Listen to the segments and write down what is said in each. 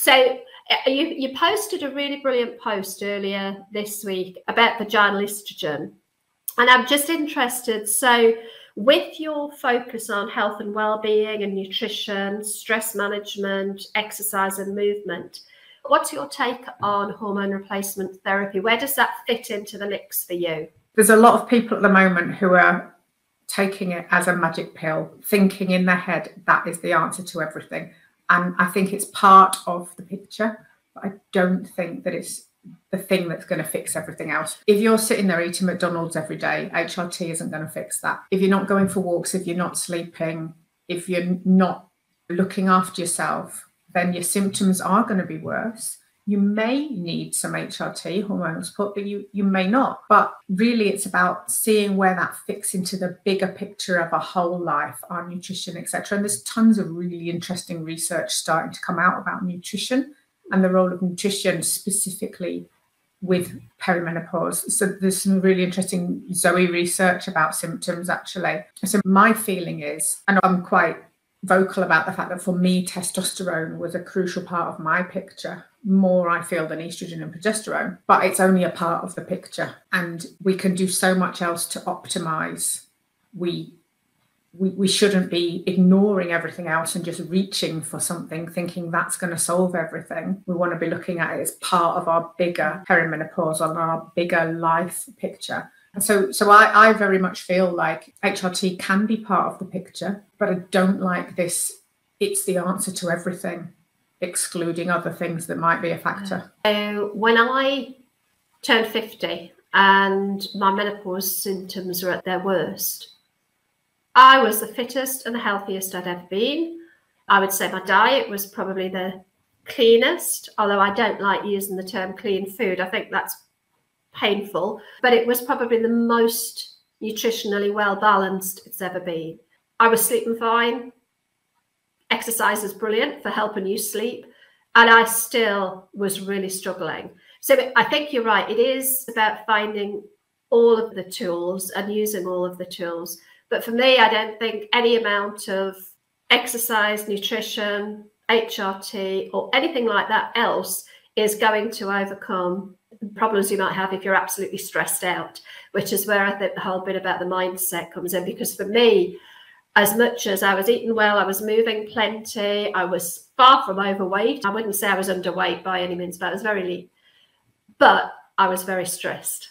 So you posted a really brilliant post earlier this week about vaginal estrogen. And I'm just interested, so with your focus on health and well-being and nutrition, stress management, exercise and movement, what's your take on hormone replacement therapy? Where does that fit into the mix for you? There's a lot of people at the moment who are taking it as a magic pill, thinking in their head that is the answer to everything. And I think it's part of the picture, but I don't think that it's the thing that's going to fix everything else. If you're sitting there eating McDonald's every day, HRT isn't going to fix that. If you're not going for walks, if you're not sleeping, if you're not looking after yourself, then your symptoms are going to be worse. You may need some HRT, hormonal support, but you may not. But really, it's about seeing where that fits into the bigger picture of a whole life, our nutrition, etc. And there's tons of really interesting research starting to come out about nutrition and the role of nutrition specifically with perimenopause. So there's some really interesting Zoe research about symptoms, actually. So my feeling is, and I'm quite vocal about the fact that for me, testosterone was a crucial part of my picture, more I feel than estrogen and progesterone, but it's only a part of the picture, and we can do so much else to optimize. We shouldn't be ignoring everything else and just reaching for something thinking that's going to solve everything. We want to be looking at it as part of our bigger perimenopausal and our bigger life picture. And so I very much feel like HRT can be part of the picture, but I don't like this, it's the answer to everything, excluding other things that might be a factor. So when I turned 50 and my menopause symptoms were at their worst, I was the fittest and the healthiest I'd ever been. I would say my diet was probably the cleanest, although I don't like using the term clean food. I think that's painful, but it was probably the most nutritionally well balanced it's ever been. I was sleeping fine. Exercise is brilliant for helping you sleep, and I still was really struggling. So I think you're right. It is about finding all of the tools and using all of the tools. But for me, I don't think any amount of exercise, nutrition, HRT, or anything like that else is going to overcome problems you might have if you're absolutely stressed out, which is where I think the whole bit about the mindset comes in. Because for me, as much as I was eating well, I was moving plenty, I was far from overweight. I wouldn't say I was underweight by any means, but I was very lean. But I was very stressed.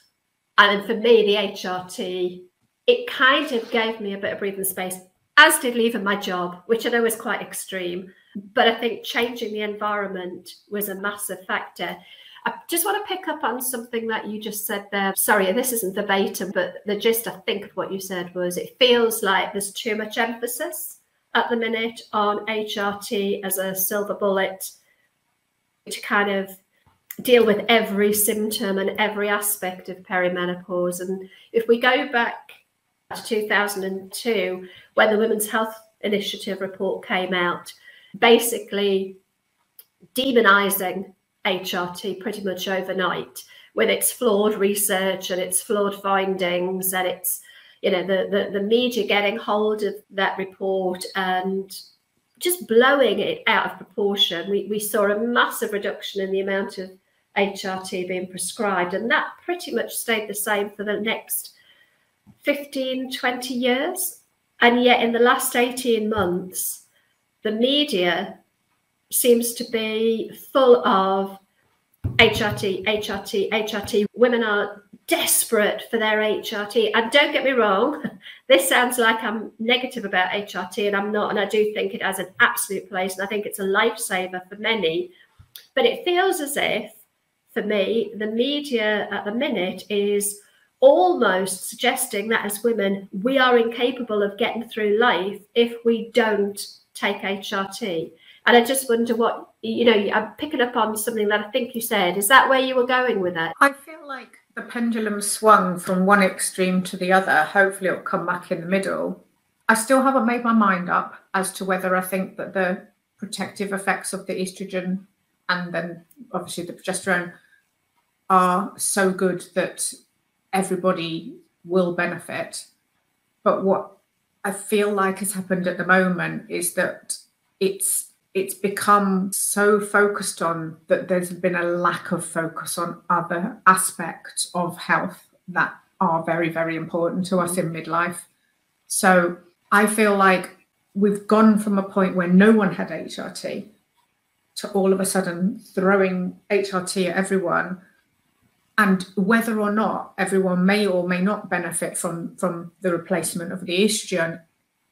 And for me, the HRT, it kind of gave me a bit of breathing space, as did leaving my job, which I know is quite extreme. But I think changing the environment was a massive factor. I just want to pick up on something that you just said there. Sorry, this isn't verbatim, but the gist, I think, of what you said was it feels like there's too much emphasis at the minute on HRT as a silver bullet to kind of deal with every symptom and every aspect of perimenopause. And if we go back to 2002, when the Women's Health Initiative report came out, basically demonizing HRT pretty much overnight with its flawed research and its flawed findings, and it's, you know, the media getting hold of that report and just blowing it out of proportion. We saw a massive reduction in the amount of HRT being prescribed, and that pretty much stayed the same for the next 15, 20 years. And yet in the last 18 months, the media seems to be full of HRT, HRT, HRT. Women are desperate for their HRT. And don't get me wrong, this sounds like I'm negative about HRT, and I'm not. And I do think it has an absolute place, and I think it's a lifesaver for many. But it feels as if, for me, the media at the minute is almost suggesting that as women, we are incapable of getting through life if we don't take HRT. And I just wonder what, you know, I'm picking up on something that I think you said. Is that where you were going with it? I feel like the pendulum swung from one extreme to the other. Hopefully it'll come back in the middle. I still haven't made my mind up as to whether I think that the protective effects of the estrogen and then obviously the progesterone are so good that everybody will benefit. But what I feel like has happened at the moment is that it's it's become so focused on that there's been a lack of focus on other aspects of health that are very, very important to us in midlife. So I feel like we've gone from a point where no one had HRT to all of a sudden throwing HRT at everyone. And whether or not everyone may or may not benefit from the replacement of the estrogen,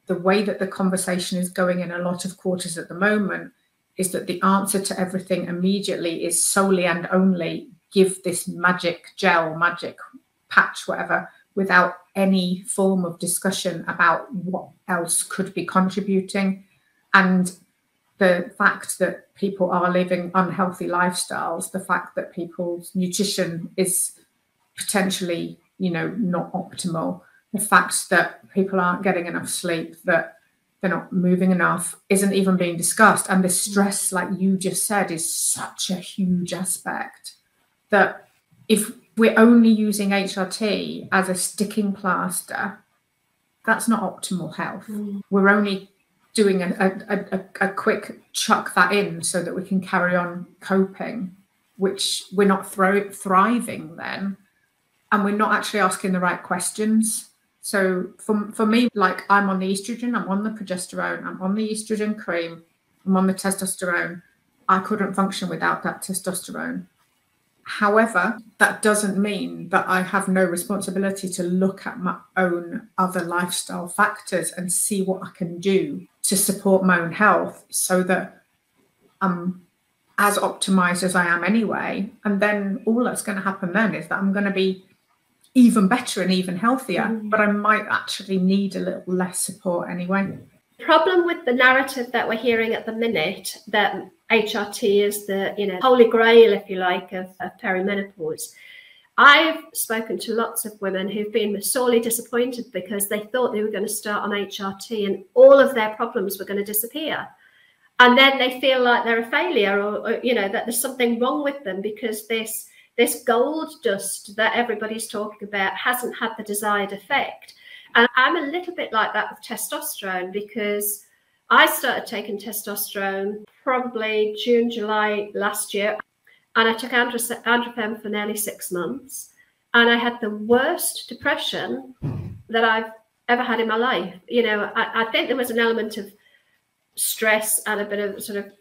the way that the conversation is going in a lot of quarters at the moment is that the answer to everything immediately is solely and only give this magic gel, magic patch, whatever, without any form of discussion about what else could be contributing. And the fact that people are living unhealthy lifestyles, the fact that people's nutrition is potentially, not optimal, the fact that people aren't getting enough sleep, that they're not moving enough, isn't even being discussed. And the stress, like you just said, is such a huge aspect that if we're only using HRT as a sticking plaster, that's not optimal health. We're only doing a quick chuck that in so that we can carry on coping, which we're not thriving then, and we're not actually asking the right questions. So for me, like, I'm on the estrogen, I'm on the progesterone, I'm on the estrogen cream, I'm on the testosterone. I couldn't function without that testosterone. However, that doesn't mean that I have no responsibility to look at my own other lifestyle factors and see what I can do to support my own health so that I'm as optimized as I am anyway. And then all that's going to happen then is that I'm going to be even better and even healthier, but I might actually need a little less support anyway. The problem with the narrative that we're hearing at the minute, that HRT is the holy grail, if you like, of perimenopause. I've spoken to lots of women who've been sorely disappointed because they thought they were going to start on HRT and all of their problems were going to disappear. And then they feel like they're a failure, or that there's something wrong with them because this gold dust that everybody's talking about hasn't had the desired effect. And I'm a little bit like that with testosterone, because I started taking testosterone probably June, July last year. And I took androfen for nearly 6 months. And I had the worst depression that I've ever had in my life. I think there was an element of stress and a bit of sort of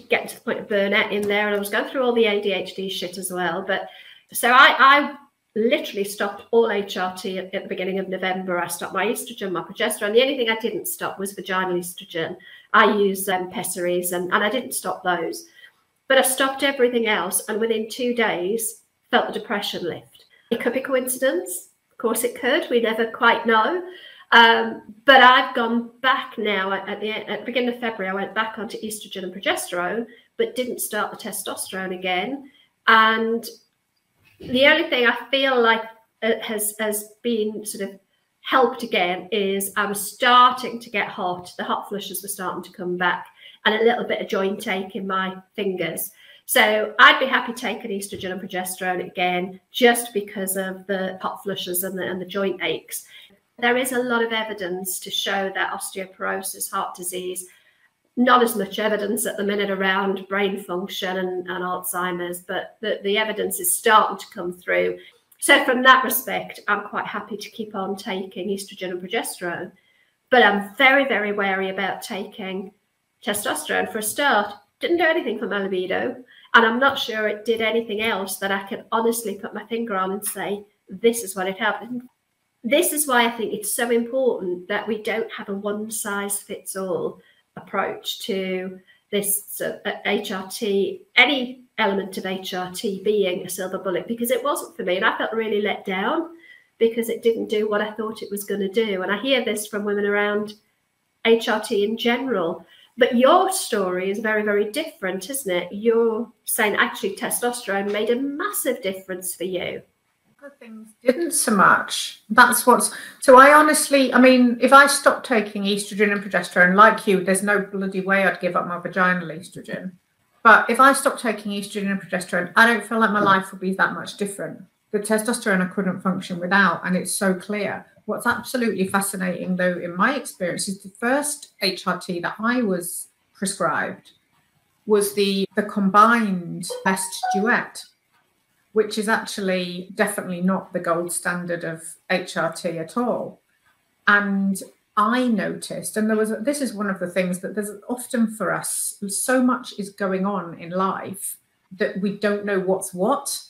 getting to the point of burnout in there. And I was going through all the ADHD shit as well. But so I literally stopped all HRT at the beginning of November. I stopped my estrogen, my progesterone. The only thing I didn't stop was vaginal estrogen. I use pessaries and I didn't stop those. But I stopped everything else, and within 2 days, felt the depression lift. It could be coincidence. Of course it could. We never quite know. But I've gone back now. At the beginning of February, I went back onto estrogen and progesterone, but didn't start the testosterone again. And the only thing I feel like has been sort of helped again is I was starting to get hot. The hot flushes were starting to come back, and a little bit of joint ache in my fingers. So I'd be happy taking estrogen and progesterone again, just because of the hot flushes and the joint aches. There is a lot of evidence to show that osteoporosis, heart disease, not as much evidence at the minute around brain function and Alzheimer's, but the evidence is starting to come through. So from that respect, I'm quite happy to keep on taking estrogen and progesterone, but I'm very, very wary about taking testosterone. For a start, didn't do anything for my libido, and I'm not sure it did anything else that I can honestly put my finger on and say, this is what it happened. This is why I think it's so important that we don't have a one-size-fits-all approach to this HRT, any element of HRT being a silver bullet, because it wasn't for me. And I felt really let down because it didn't do what I thought it was going to do. And I hear this from women around HRT in general. But your story is very, very different, isn't it? You're saying actually testosterone made a massive difference for you. Other things didn't so much. So I honestly, if I stopped taking estrogen and progesterone like you, there's no bloody way I'd give up my vaginal estrogen. But if I stopped taking estrogen and progesterone, I don't feel like my life would be that much different. The testosterone I couldn't function without, and it's so clear. What's absolutely fascinating, though, in my experience, is the first HRT that I was prescribed was the combined best duet, which is actually definitely not the gold standard of HRT at all. And I noticed, and this is one of the things that there's often for us, so much is going on in life that we don't know what's what.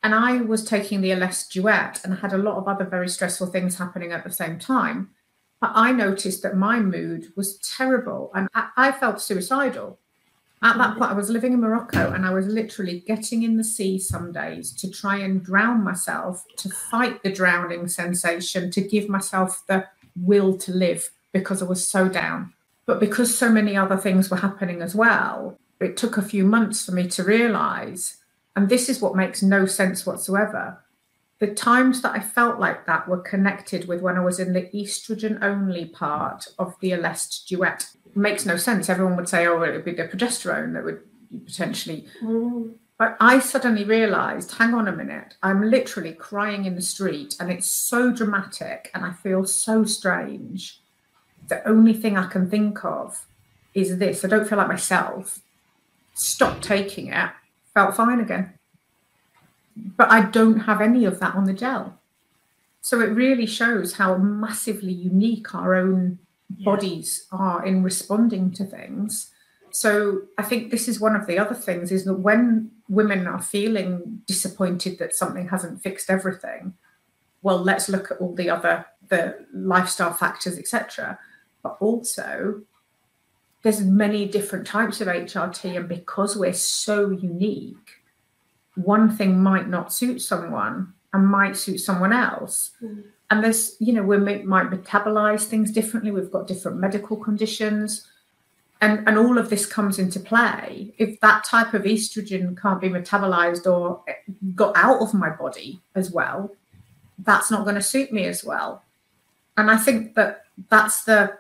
And I was taking the LS duet and had a lot of other very stressful things happening at the same time. But I noticed that my mood was terrible and I felt suicidal. At that point, I was living in Morocco and I was literally getting in the sea some days to try and drown myself, to fight the drowning sensation, to give myself the will to live because I was so down. But because so many other things were happening as well, it took a few months for me to realise, and this is what makes no sense whatsoever, the times that I felt like that were connected with when I was in the estrogen only part of the Alest duet. It makes no sense. Everyone would say, oh, it would be the progesterone that would potentially. But I suddenly realised, hang on a minute, I'm literally crying in the street and it's so dramatic and I feel so strange. The only thing I can think of is this. I don't feel like myself. Stopped taking it, felt fine again. But I don't have any of that on the gel. So it really shows how massively unique our own bodies are in responding to things. So I think this is one of the other things, is that when women are feeling disappointed that something hasn't fixed everything, well, let's look at all the lifestyle factors, etc. But also, there's many different types of HRT, and because we're so unique, one thing might not suit someone and might suit someone else. And there's, we might metabolize things differently. We've got different medical conditions. And all of this comes into play. If that type of estrogen can't be metabolized or got out of my body as well, that's not going to suit me as well. And I think that that's the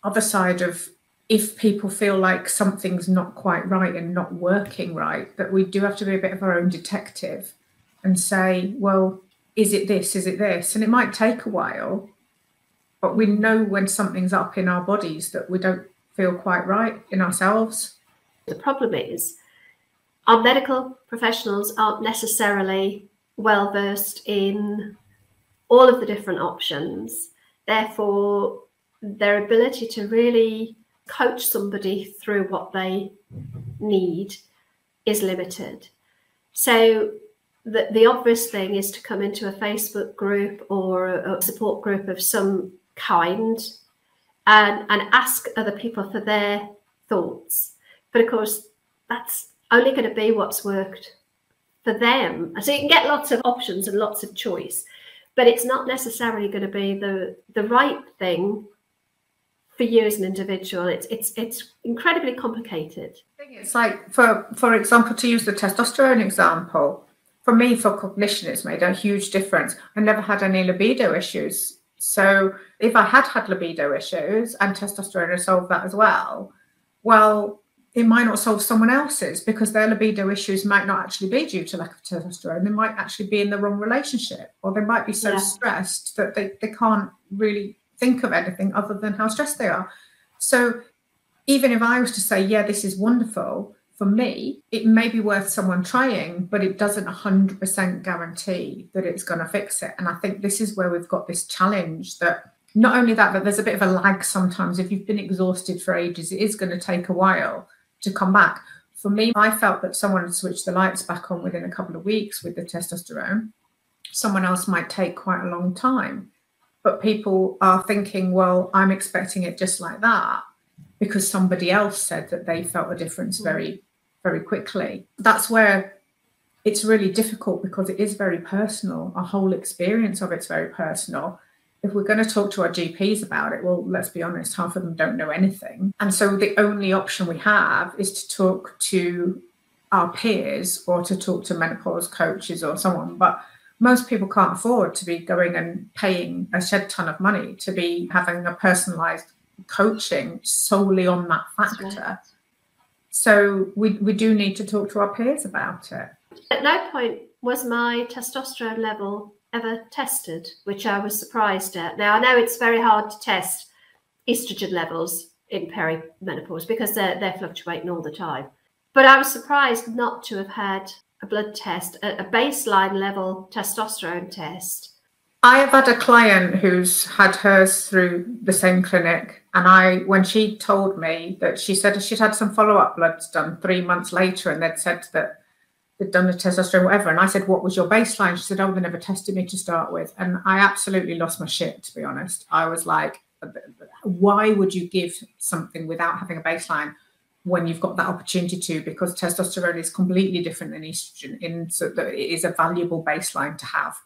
other side of, if people feel like something's not quite right and not working right, that we do have to be a bit of our own detective and say, well, is it this? Is it this? And it might take a while, but we know when something's up in our bodies that we don't feel quite right in ourselves. The problem is our medical professionals aren't necessarily well versed in all of the different options. Therefore, their ability to really coach somebody through what they need is limited. So the obvious thing is to come into a Facebook group or a support group of some kind and ask other people for their thoughts. But of course, that's only going to be what's worked for them. So you can get lots of options and lots of choice, but it's not necessarily going to be the right thing for you as an individual. It's incredibly complicated. It's like, for example, to use the testosterone example, for me, for cognition, it's made a huge difference. I never had any libido issues. So if I had libido issues and testosterone had solved that as well, well, it might not solve someone else's, because their libido issues might not actually be due to lack of testosterone. They might actually be in the wrong relationship, or they might be so stressed that they can't really think of anything other than how stressed they are. So even if I was to say, yeah, this is wonderful, for me, it may be worth someone trying, but it doesn't 100% guarantee that it's going to fix it. And I think this is where we've got this challenge, that not only that, but there's a bit of a lag sometimes. If you've been exhausted for ages, it is going to take a while to come back. For me, I felt that someone had switched the lights back on within a couple of weeks with the testosterone. Someone else might take quite a long time. But people are thinking, well, I'm expecting it just like that because somebody else said that they felt a difference very, very quickly. That's where it's really difficult, because it is very personal. Our whole experience of it's very personal. If we're going to talk to our GPs about it, well, let's be honest, half of them don't know anything. And so the only option we have is to talk to our peers or to talk to menopause coaches or someone. But most people can't afford to be going and paying a shed ton of money to be having a personalized coaching solely on that factor. So we do need to talk to our peers about it. At no point was my testosterone level ever tested, which I was surprised at. Now, I know it's very hard to test estrogen levels in perimenopause because they're fluctuating all the time. But I was surprised not to have had a blood test, a baseline level testosterone test. I have had a client who's had hers through the same clinic, and when she told me that, she said she'd had some follow-up bloods done 3 months later, and they'd said that they'd done the testosterone, whatever. And I said, what was your baseline? She said, oh, they never tested me to start with. And I absolutely lost my shit, to be honest. I was like, why would you give something without having a baseline when you've got that opportunity to? Because testosterone is completely different than estrogen, in so that it is a valuable baseline to have.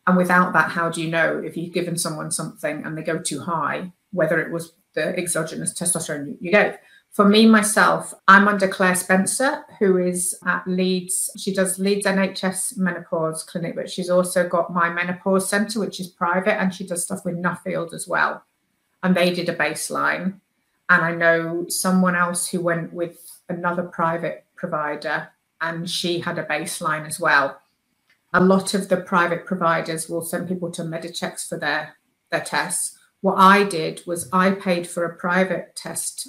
And without that, how do you know if you've given someone something and they go too high, whether it was the exogenous testosterone you gave? For me, myself, I'm under Claire Spencer, who is at Leeds. She does Leeds NHS Menopause Clinic, but she's also got My Menopause Centre, which is private, and she does stuff with Nuffield as well. And they did a baseline. And I know someone else who went with another private provider, and she had a baseline as well. A lot of the private providers will send people to Medichecks for their tests. What I did was I paid for a private test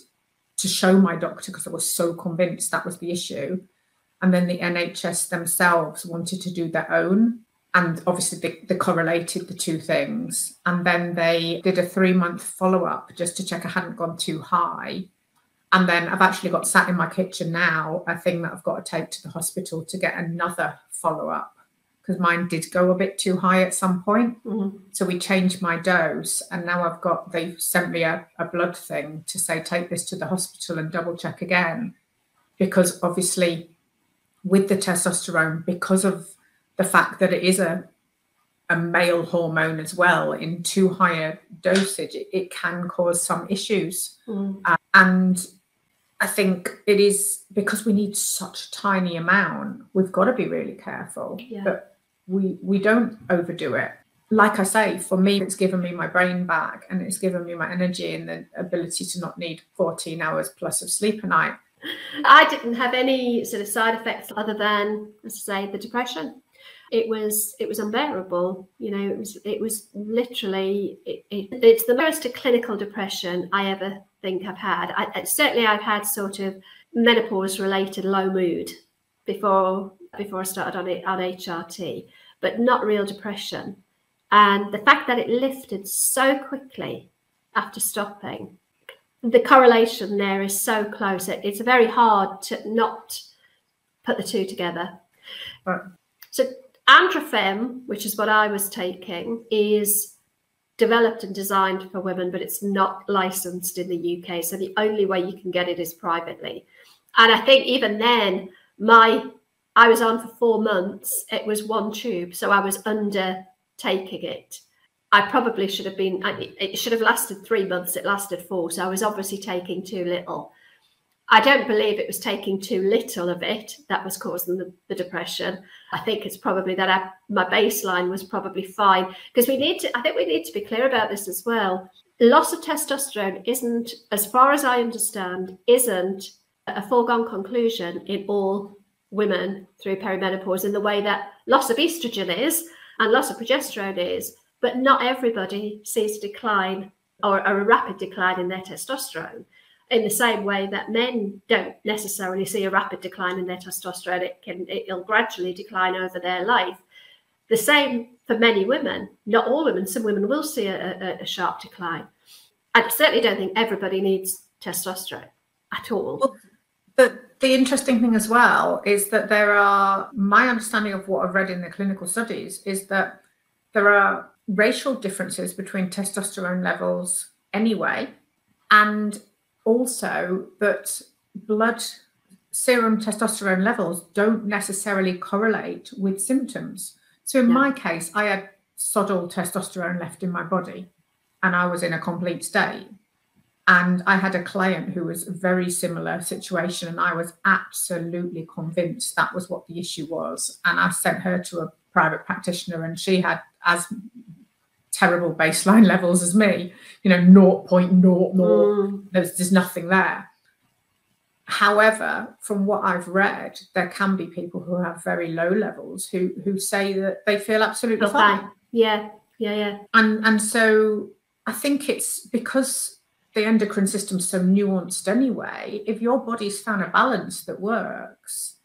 to show my doctor because I was so convinced that was the issue. And then the NHS themselves wanted to do their own. And obviously they correlated the two things. And then they did a 3-month follow-up just to check I hadn't gone too high. And then I've actually got sat in my kitchen now a thing that I've got to take to the hospital to get another follow-up, because mine did go a bit too high at some point. Mm-hmm. So we changed my dose, and now they've sent me a blood thing to say, take this to the hospital and double check again. Because obviously with the testosterone, because of the fact that it is a male hormone as well, in too high a dosage, it can cause some issues. And I think it is because we need such a tiny amount, we've got to be really careful that we don't overdo it. Like I say, for me, it's given me my brain back, and it's given me my energy and the ability to not need 14 hours plus of sleep a night. I didn't have any sort of side effects other than, as I say, the depression. It was unbearable. You know, it was literally, it's the most to clinical depression I ever think I've had. Certainly I've had sort of menopause related low mood before I started on HRT, but not real depression. And the fact that it lifted so quickly after stopping, the correlation there is so close. It's very hard to not put the two together. Right. So Androfem, which is what I was taking, is developed and designed for women, but it's not licensed in the UK. So the only way you can get it is privately. And I think even then, I was on for 4 months. It was 1 tube, so I was undertaking it. I probably should have been, it should have lasted 3 months. It lasted 4. So I was obviously taking too little. I don't believe it was taking too little of it that was causing the depression. I think it's probably that my baseline was probably fine, because I think we need to be clear about this as well. Loss of testosterone isn't, as far as I understand, isn't a foregone conclusion in all women through perimenopause in the way that loss of estrogen is and loss of progesterone is. But not everybody sees a decline or a rapid decline in their testosterone, in the same way that men don't necessarily see a rapid decline in their testosterone. It'll gradually decline over their life. The same for many women. Not all women. Some women will see a sharp decline. I certainly don't think everybody needs testosterone at all. Well, the interesting thing as well is that my understanding of what I've read in the clinical studies is that there are racial differences between testosterone levels anyway, and also that blood serum testosterone levels don't necessarily correlate with symptoms. So in my case, I had sod all testosterone left in my body and I was in a complete state. And I had a client who was a very similar situation, and I was absolutely convinced that was what the issue was. And I sent her to a private practitioner, and she had as terrible baseline levels as me, 0.00. There's nothing there. However, from what I've read, there can be people who have very low levels who say that they feel absolutely fine. Yeah. And so I think it's because the endocrine system's so nuanced anyway. If your body's found a balance that works,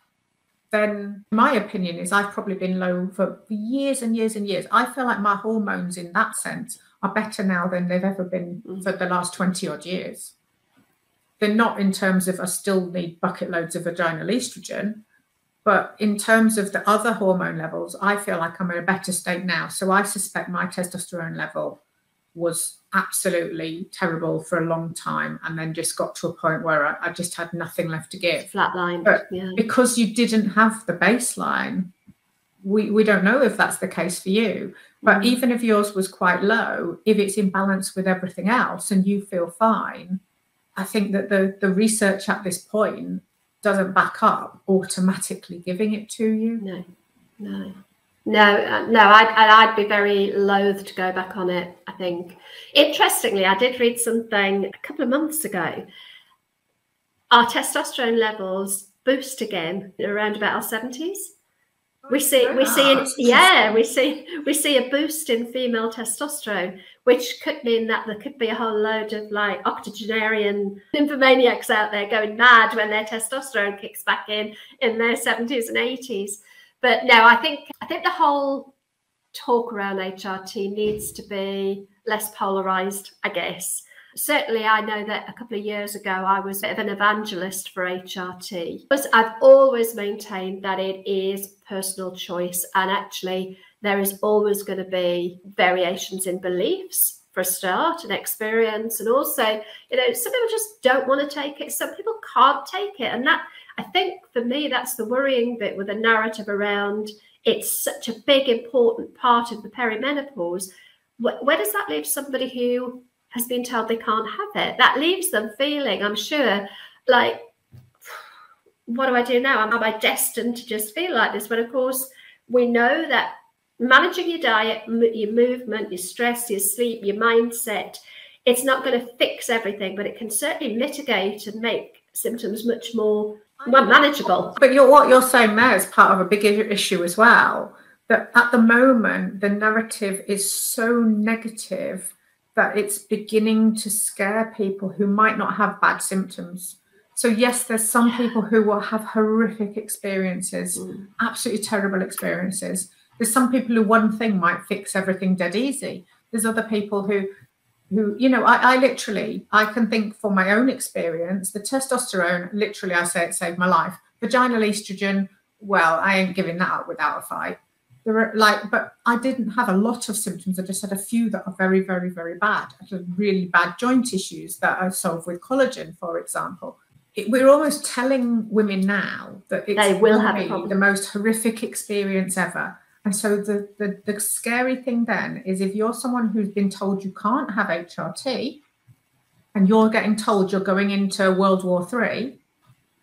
then my opinion is I've probably been low for years and years and years. I feel like my hormones in that sense are better now than they've ever been for the last 20 odd years. They're not in terms of I still need bucket loads of vaginal estrogen, but in terms of the other hormone levels, I feel like I'm in a better state now. So I suspect my testosterone level was absolutely terrible for a long time, and then just got to a point where I just had nothing left to give. Flatline. But yeah. because you didn't have the baseline, we don't know if that's the case for you. But even if yours was quite low, if it's in balance with everything else and you feel fine, I think that the research at this point doesn't back up automatically giving it to you. No, I'd be very loath to go back on it, I think. Interestingly, I did read something a couple of months ago. Our testosterone levels boost again around about our 70s. We see a boost in female testosterone, which could mean that there could be a whole load of like octogenarian nymphomaniacs out there going mad when their testosterone kicks back in their 70s and 80s. But no, I think the whole talk around HRT needs to be less polarized, I guess. Certainly, I know that a couple of years ago, I was a bit of an evangelist for HRT. But I've always maintained that it is personal choice. And actually, there is always going to be variations in beliefs for a start and experience. And also, some people just don't want to take it. Some people can't take it. And that, I think for me, that's the worrying bit with the narrative around it's such a big, important part of the perimenopause. Where does that leave somebody who has been told they can't have it? That leaves them feeling, I'm sure, like, what do I do now? Am I destined to just feel like this? When, of course, we know that managing your diet, your movement, your stress, your sleep, your mindset, it's not going to fix everything, but it can certainly mitigate and make symptoms much more manageable. But what you're saying there is part of a bigger issue as well, that at the moment, the narrative is so negative that it's beginning to scare people who might not have bad symptoms. So yes, there's some people who will have horrific experiences, absolutely terrible experiences. There's some people who one thing might fix everything dead easy. There's other people who I can think from my own experience, the testosterone, literally, I say it saved my life. Vaginal estrogen, well, I ain't giving that up without a fight. But I didn't have a lot of symptoms. I just had a few that are very, very, very bad. I had really bad joint issues that are solved with collagen, for example. We're almost telling women now that they will have the most horrific experience ever. And so the scary thing then is if you're someone who's been told you can't have HRT and you're getting told you're going into World War III,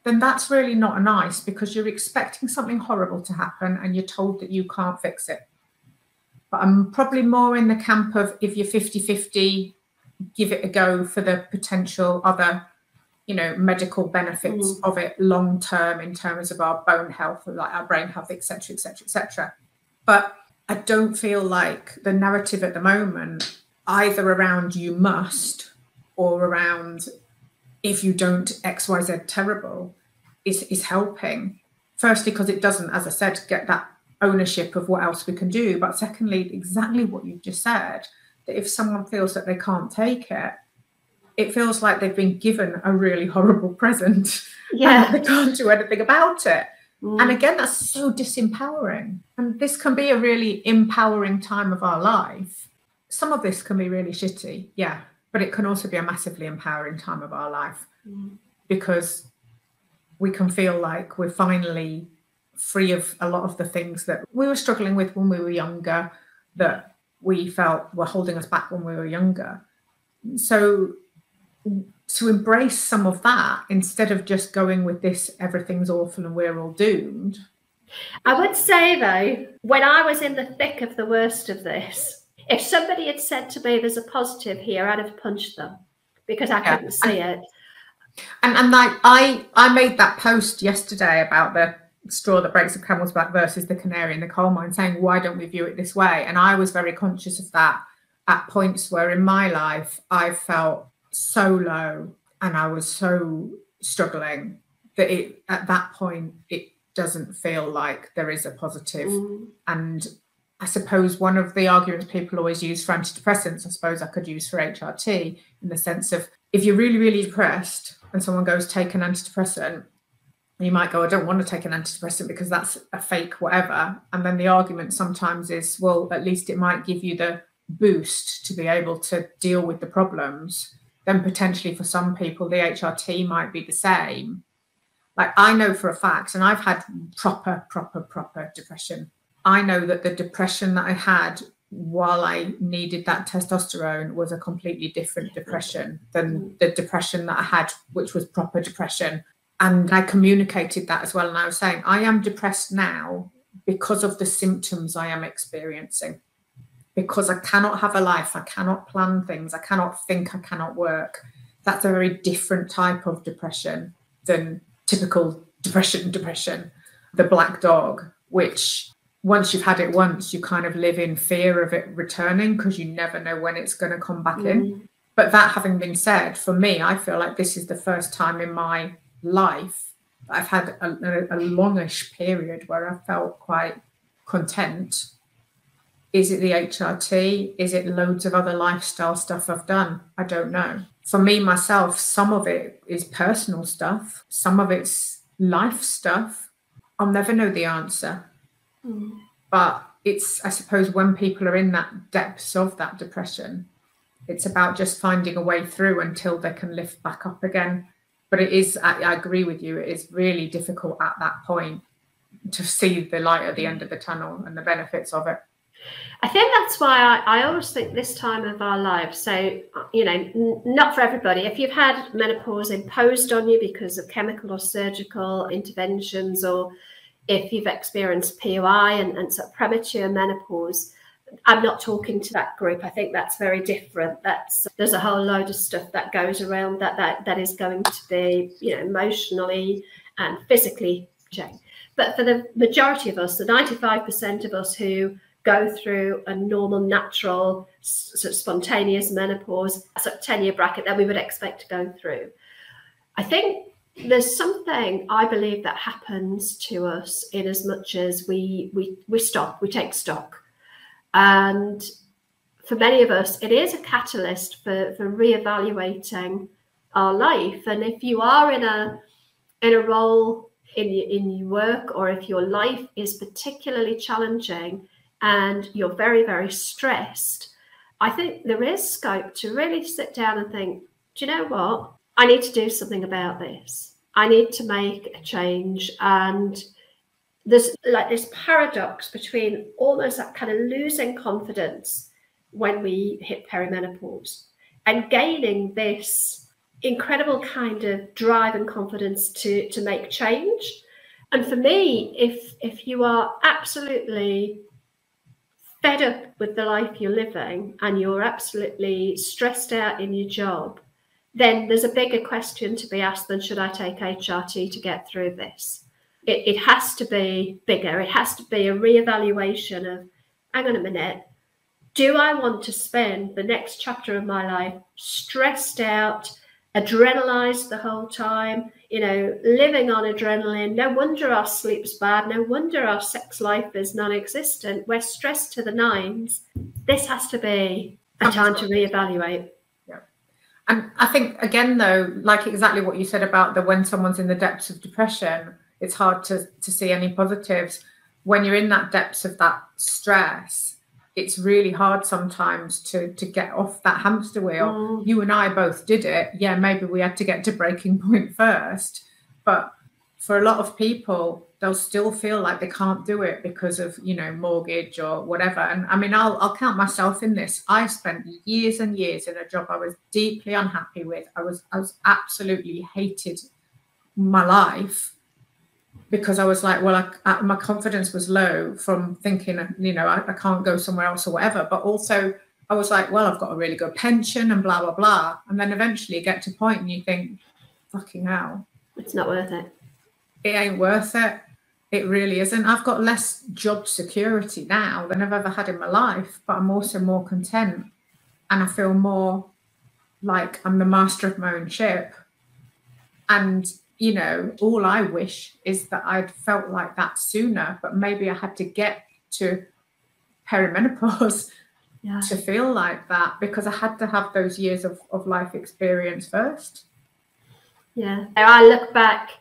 then that's really not nice, because you're expecting something horrible to happen and you're told that you can't fix it. But I'm probably more in the camp of, if you're 50-50, give it a go for the potential other, medical benefits of it long term in terms of our bone health, like our brain health, etc., etc., etc. But I don't feel like the narrative at the moment, either around you must or around if you don't X, Y, Z terrible, is helping. Firstly, because it doesn't, as I said, get that ownership of what else we can do. But secondly, exactly what you just said, that if someone feels that they can't take it, it feels like they've been given a really horrible present and they can't do anything about it. And again, that's so disempowering. And this can be a really empowering time of our life. Some of this can be really shitty, yeah, but it can also be a massively empowering time of our life because we can feel like we're finally free of a lot of the things that we were struggling with when we were younger, that we felt were holding us back when we were younger. So to embrace some of that instead of just going with this, everything's awful and we're all doomed. I would say, though, when I was in the thick of the worst of this, if somebody had said to me, there's a positive here, I'd have punched them because I couldn't see it. And like I made that post yesterday about the straw that breaks the camel's back versus the canary in the coal mine, saying, why don't we view it this way? And I was very conscious of that at points where in my life I felt so low and I was so struggling that at that point, it doesn't feel like there is a positive. And I suppose one of the arguments people always use for antidepressants, I suppose I could use for HRT, in the sense of if you're really, really depressed and someone goes, take an antidepressant, you might go, I don't want to take an antidepressant because that's a fake whatever. And then the argument sometimes is, well, at least it might give you the boost to be able to deal with the problems. Then potentially for some people, the HRT might be the same. Like I know for a fact, and I've had proper depression. I know that the depression that I had while I needed that testosterone was a completely different depression than the depression that I had, which was proper depression. And I communicated that as well. And I was saying, I am depressed now because of the symptoms I am experiencing, because I cannot have a life. I cannot plan things. I cannot think. I cannot work. That's a very different type of depression than typical depression, the black dog, which once you've had it once, you kind of live in fear of it returning because you never know when it's going to come back in. But that having been said, for me, I feel like this is the first time in my life I've had a longish period where I felt quite content. Is it the HRT? Is it loads of other lifestyle stuff I've done? I don't know. For me, myself, some of it is personal stuff. Some of it's life stuff. I'll never know the answer. But it's, I suppose, when people are in that depths of that depression, it's about just finding a way through until they can lift back up again. But it is, I agree with you, it is really difficult at that point to see the light at the end of the tunnel and the benefits of it. I think that's why I always think this time of our lives, so, you know, not for everybody. If you've had menopause imposed on you because of chemical or surgical interventions, or if you've experienced POI and sort of premature menopause, I'm not talking to that group. I think that's very different. There's a whole load of stuff that goes around that is going to be, you know, emotionally and physically changing. But for the majority of us, the 95% of us who go through a normal, natural, sort of spontaneous menopause, sort of 10-year bracket that we would expect to go through, I think there's something I believe that happens to us in as much as we stop, we take stock. And for many of us, it is a catalyst for reevaluating our life. And if you are in a role in your work, or if your life is particularly challenging and you're very, very stressed, I think there is scope to really sit down and think, do you know what? I need to do something about this. I need to make a change. And there's like this paradox between almost that kind of losing confidence when we hit perimenopause and gaining this incredible kind of drive and confidence to make change. And for me, if you are absolutely fed up with the life you're living and you're absolutely stressed out in your job, then there's a bigger question to be asked than, should I take HRT to get through this? It has to be bigger. It has to be a reevaluation of, hang on a minute, do I want to spend the next chapter of my life stressed out, adrenalized the whole time, you know, living on adrenaline? No wonder our sleep's bad. No wonder our sex life is non-existent. We're stressed to the nines. This has to be a time to reevaluate. Yeah. And I think, again, though, like exactly what you said about when someone's in the depths of depression, it's hard to see any positives. When you're in that depths of that stress, it's really hard sometimes to get off that hamster wheel. You and I both did it. Yeah, maybe we had to get to breaking point first. But for a lot of people, they'll still feel like they can't do it because of, you know, mortgage or whatever. And I mean, I'll count myself in this. I spent years and years in a job I was deeply unhappy with. I was absolutely hated my life, because I was like, well, my confidence was low from thinking, you know, I can't go somewhere else or whatever. But also I was like, well, I've got a really good pension and blah, blah, blah. And then eventually you get to a point and you think, fucking hell. It's not worth it. It ain't worth it. It really isn't. I've got less job security now than I've ever had in my life, but I'm also more content and I feel more like I'm the master of my own ship. And, you know, all I wish is that I'd felt like that sooner, but maybe I had to get to perimenopause to feel like that, because I had to have those years of life experience first. Yeah. I look back,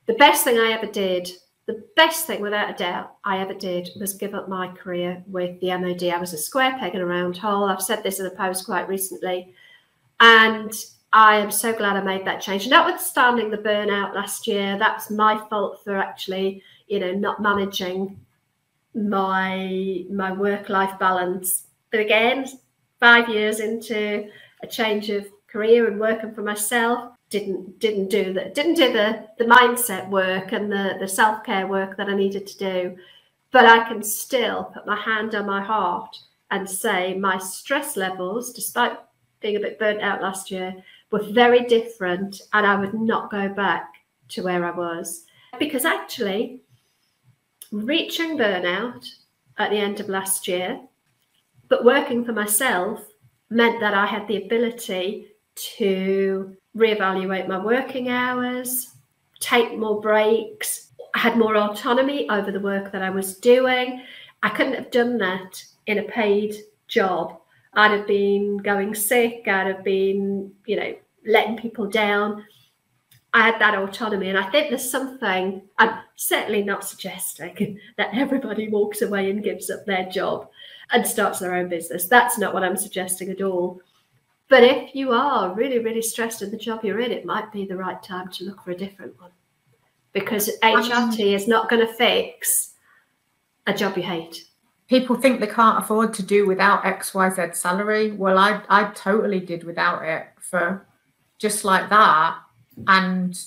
the best thing I ever did, the best thing without a doubt I ever did, was give up my career with the MOD. I was a square peg in a round hole. I've said this in a post quite recently. And I am so glad I made that change. Notwithstanding the burnout last year, that's my fault for actually, you know, not managing my work-life balance. But again, 5 years into a change of career and working for myself, didn't do the mindset work and the self-care work that I needed to do. But I can still put my hand on my heart and say my stress levels, despite being a bit burnt out last year, were very different, and I would not go back to where I was. Because actually, reaching burnout at the end of last year, but working for myself, meant that I had the ability to reevaluate my working hours, take more breaks. I had more autonomy over the work that I was doing. I couldn't have done that in a paid job. I'd have been going sick. I'd have been, you know, letting people down. I had that autonomy. And I think there's something, I'm certainly not suggesting that everybody walks away and gives up their job and starts their own business. That's not what I'm suggesting at all. But if you are really, really stressed in the job you're in, it might be the right time to look for a different one, because HRT is not going to fix a job you hate. People think they can't afford to do without XYZ salary. Well, I totally did without it for just like that. And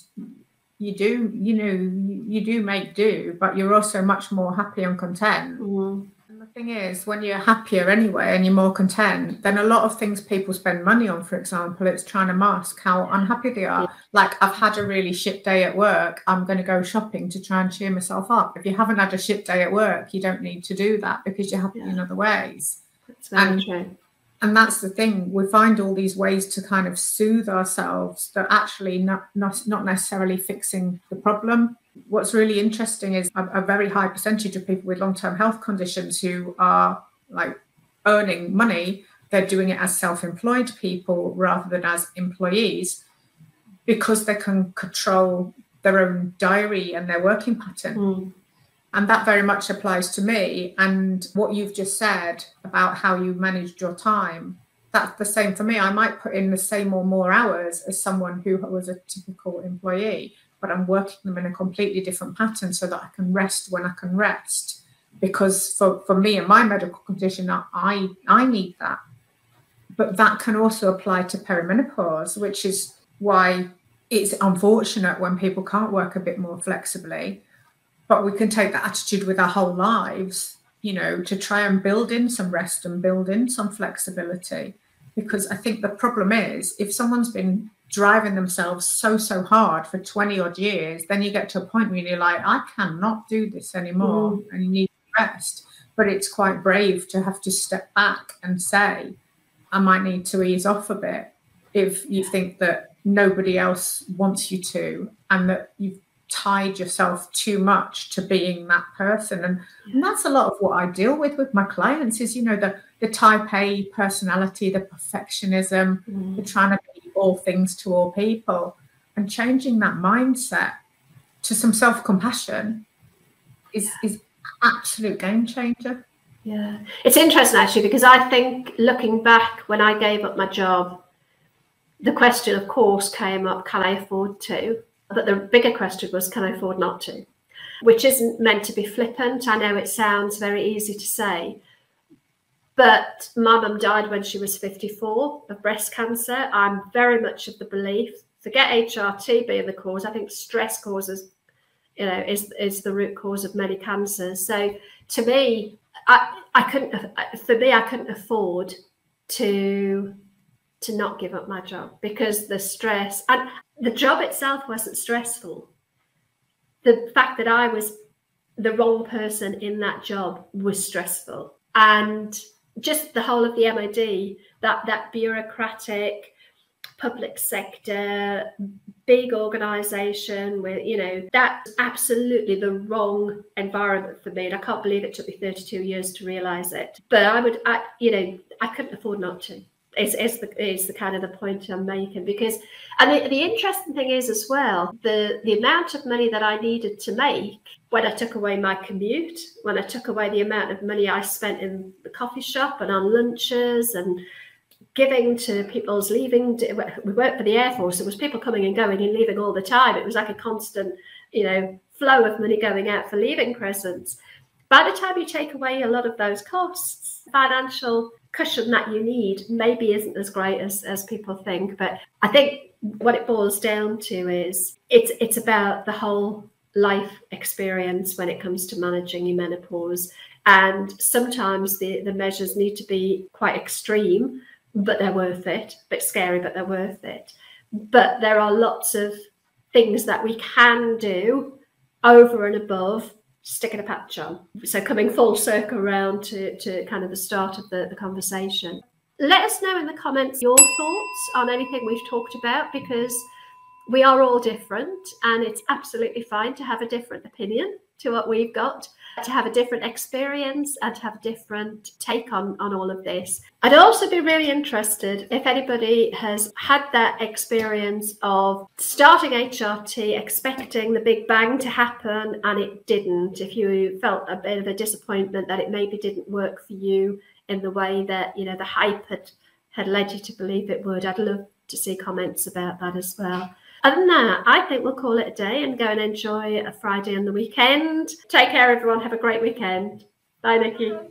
you do, you know, you do make do, but you're also much more happy and content. Mm. And the thing is, when you're happier anyway and you're more content, then a lot of things people spend money on, for example, it's trying to mask how unhappy they are. Yeah. Like, I've had a really shit day at work, I'm going to go shopping to try and cheer myself up. If you haven't had a shit day at work, you don't need to do that, because you're happy in other ways. That's very true. And that's the thing, we find all these ways to kind of soothe ourselves that actually not necessarily fixing the problem. What's really interesting is a very high percentage of people with long-term health conditions who are like earning money, they're doing it as self-employed people rather than as employees, because they can control their own diary and their working pattern. Mm. And that very much applies to me. And what you've just said about how you managed your time, that's the same for me. I might put in the same or more hours as someone who was a typical employee, but I'm working them in a completely different pattern so that I can rest when I can rest. Because for me and my medical condition, I need that. But that can also apply to perimenopause, which is why it's unfortunate when people can't work a bit more flexibly. But we can take that attitude with our whole lives, you know, to try and build in some rest and build in some flexibility. Because I think the problem is, if someone's been driving themselves so hard for 20 odd years, then you get to a point where you're like, I cannot do this anymore, and you need to rest. But it's quite brave to have to step back and say, I might need to ease off a bit, if you think that nobody else wants you to, and that you've tied yourself too much to being that person. And that's a lot of what I deal with my clients is, you know, the type A personality, the perfectionism, the trying to be all things to all people, and changing that mindset to some self-compassion is absolute game changer. Yeah, it's interesting actually, because I think looking back, when I gave up my job, the question of course came up, can I afford to? But the bigger question was, can I afford not to? Which isn't meant to be flippant. I know it sounds very easy to say, but my mum died when she was 54 of breast cancer. I'm very much of the belief, forget HRT being the cause, I think stress causes, you know, is the root cause of many cancers. So to me, I couldn't afford to not give up my job, because the stress, and the job itself wasn't stressful. The fact that I was the wrong person in that job was stressful. And just the whole of the MOD, that bureaucratic, public sector, big organization with, you know, that's absolutely the wrong environment for me. And I can't believe it took me 32 years to realize it. But you know, I couldn't afford not to. It's the kind of the point I'm making, because, and the interesting thing is as well, the amount of money that I needed to make when I took away my commute, when I took away the amount of money I spent in the coffee shop and on lunches and giving to people's leaving. We worked for the Air Force. There was people coming and going and leaving all the time. It was like a constant, you know, flow of money going out for leaving presents. By the time you take away a lot of those costs, financial cushion that you need maybe isn't as great as people think. But I think what it boils down to is it's about the whole life experience when it comes to managing your menopause. And sometimes the measures need to be quite extreme, but they're worth it. A bit scary, but they're worth it. But there are lots of things that we can do over and above sticking a patch on. So coming full circle around to kind of the start of the conversation. Let us know in the comments your thoughts on anything we've talked about, because we are all different and it's absolutely fine to have a different opinion to what we've got, to have a different experience and to have a different take on all of this. I'd also be really interested if anybody has had that experience of starting HRT, expecting the big bang to happen and it didn't. If you felt a bit of a disappointment that it maybe didn't work for you in the way that, you know, the hype had led you to believe it would. I'd love to see comments about that as well. Other than that, I think we'll call it a day and go and enjoy a Friday and the weekend. Take care, everyone. Have a great weekend. Bye, Niki.